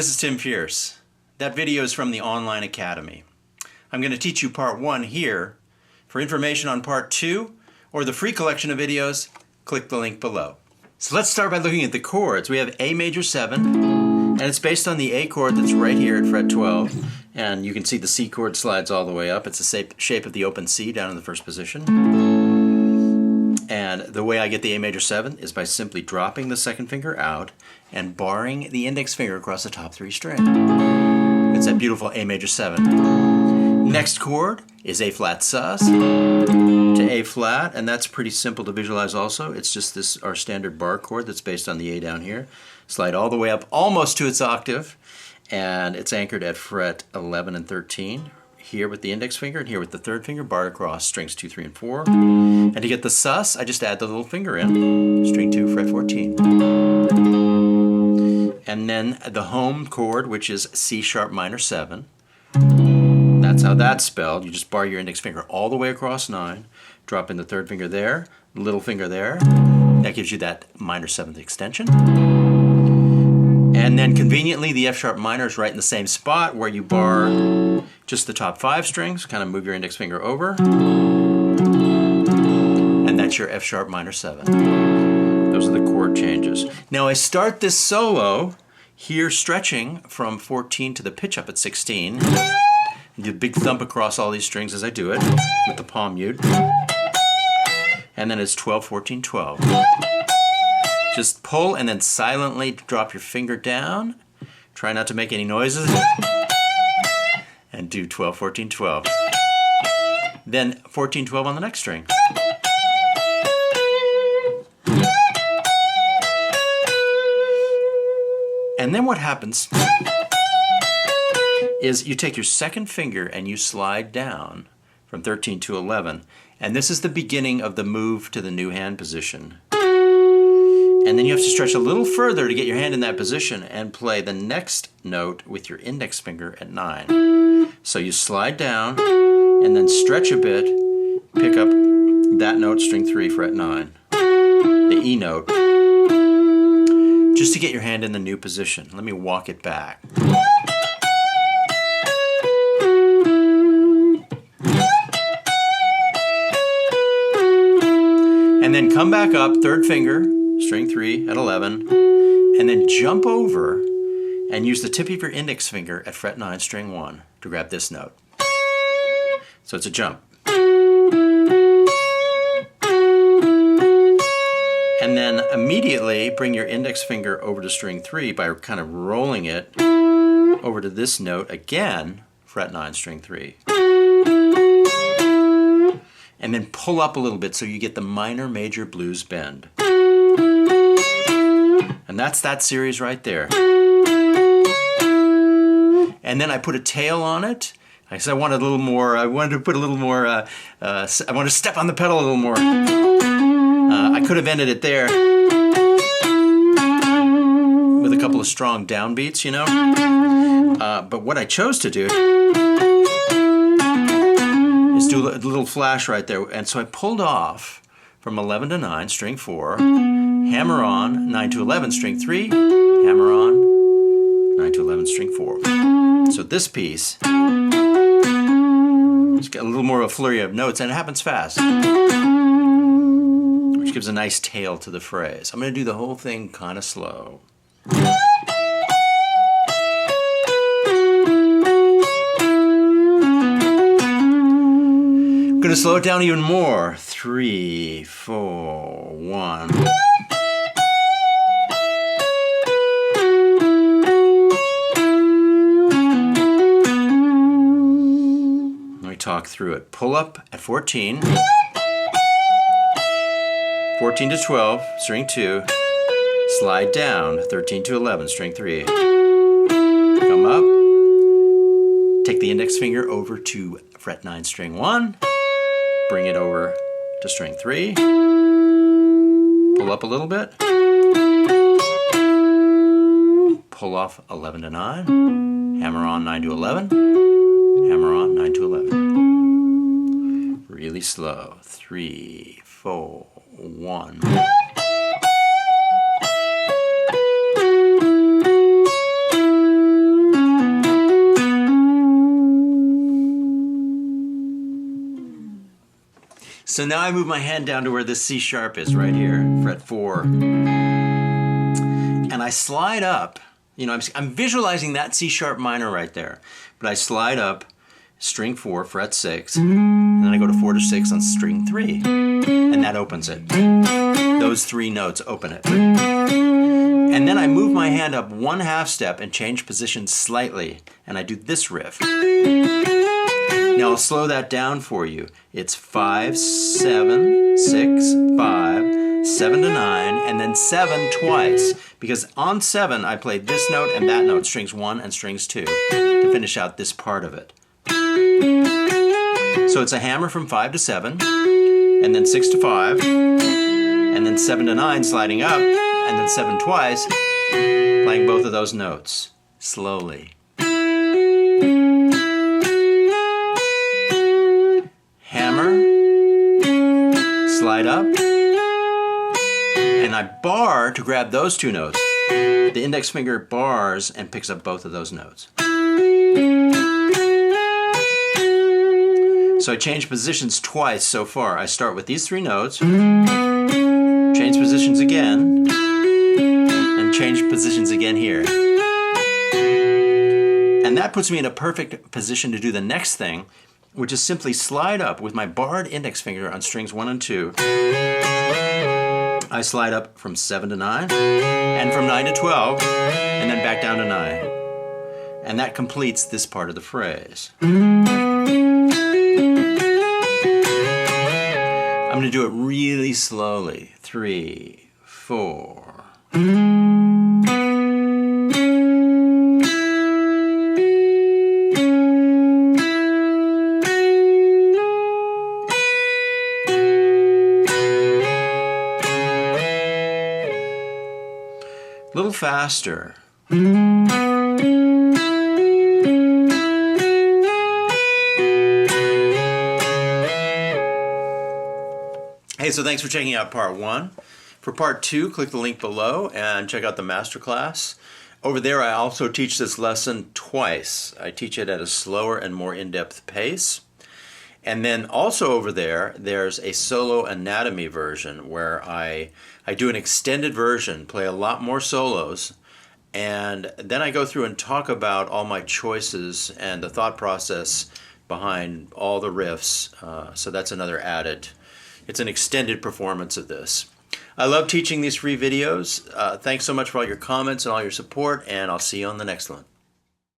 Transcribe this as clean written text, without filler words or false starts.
this is Tim Fierce. That video is from the Online Academy. I'm going to teach you part 1 here. For information on part 2 or the free collection of videos, click the link below. So let's start by looking at the chords. We have A major 7, and it's based on the A chord that's right here at fret 12. And you can see the C chord slides all the way up. It's the shape of the open C down in the first position. And the way I get the A major 7 is by simply dropping the second finger out and barring the index finger across the top 3 string. It's that beautiful A major 7. Next chord is A flat sus to A flat, and that's pretty simple to visualize also. It's just this, our standard bar chord that's based on the A down here. Slide all the way up almost to its octave, and it's anchored at fret 11 and 13. Here with the index finger and here with the third finger, barred across strings 2, 3, and 4. And to get the sus, I just add the little finger in, string 2, fret 14. And then the home chord, which is C sharp minor 7. That's how that's spelled. You just bar your index finger all the way across 9, drop in the third finger there, little finger there. That gives you that minor 7th extension. And then conveniently, the F sharp minor is right in the same spot where you bar just the top 5 strings. Kind of move your index finger over. And that's your F sharp minor 7. Those are the chord changes. Now I start this solo here stretching from 14 to the pitch up at 16. And do a big thump across all these strings as I do it with the palm mute. And then it's 12, 14, 12. Just pull and then silently drop your finger down. Try not to make any noises. And do 12, 14, 12. Then 14, 12 on the next string. And then what happens is you take your second finger and you slide down from 13 to 11. And this is the beginning of the move to the new hand position. And then you have to stretch a little further to get your hand in that position and play the next note with your index finger at 9. So you slide down and then stretch a bit, pick up that note, string 3, fret 9, the E note, just to get your hand in the new position. Let me walk it back. And then come back up, third finger, string 3 at 11, and then jump over and use the tip of your index finger at fret 9, string 1 to grab this note. So it's a jump. And then immediately bring your index finger over to string 3 by kind of rolling it over to this note again, fret 9, string 3. And then pull up a little bit so you get the minor major blues bend. And that's that series right there. And then I put a tail on it. I said I wanted a little more, I wanted to put a little more, I wanted to step on the pedal a little more. I could have ended it there with a couple of strong downbeats, you know. But what I chose to do is do a little flash right there. And so I pulled off from 11 to 9, string 4, hammer on, 9 to 11, string 3, hammer on, 9 to 11, string 4. So this piece, it's got a little more of a flurry of notes, and it happens fast, which gives a nice tail to the phrase. I'm going to do the whole thing kind of slow. I'm going to slow it down even more. 3, 4, 1. Let me talk through it. Pull up at 14. 14 to 12, string 2. Slide down, 13 to 11, string 3. Come up. Take the index finger over to fret 9, string 1. Bring it over to string 3. Pull up a little bit. Pull off 11 to 9. Hammer on 9 to 11. Hammer on 9 to 11. Really slow. 3, 4, 1. So now I move my hand down to where this C sharp is right here, fret 4. And I slide up, you know, I'm visualizing that C sharp minor right there. But I slide up string 4, fret 6, and then I go to 4 to 6 on string 3. And that opens it. Those 3 notes open it. And then I move my hand up 1/2 step and change position slightly. And I do this riff. Now I'll slow that down for you. It's 5, 7, 6, 5, 7 to 9, and then 7 twice. Because on 7 I played this note and that note, strings 1 and strings 2, to finish out this part of it. So it's a hammer from 5 to 7, and then 6 to 5, and then 7 to 9 sliding up, and then 7 twice, playing both of those notes, slowly. Hammer, slide up, and I bar to grab those 2 notes. The index finger bars and picks up both of those notes. So I change positions twice so far. I start with these 3 notes, change positions again, and change positions again here. And that puts me in a perfect position to do the next thing, which is simply slide up with my barred index finger on strings 1 and 2. I slide up from 7 to 9, and from 9 to 12, and then back down to 9. And that completes this part of the phrase. I'm going to do it really slowly. 3, 4. A little faster. Hey, so thanks for checking out part 1. For part 2, click the link below and check out the masterclass. Over there, I also teach this lesson twice. I teach it at a slower and more in-depth pace. And then also over there, there's a solo anatomy version where I do an extended version, play a lot more solos, and then I go through and talk about all my choices and the thought process behind all the riffs. So that's another added. It's an extended performance of this. I love teaching these free videos. Thanks so much for all your comments and all your support, and I'll see you on the next one.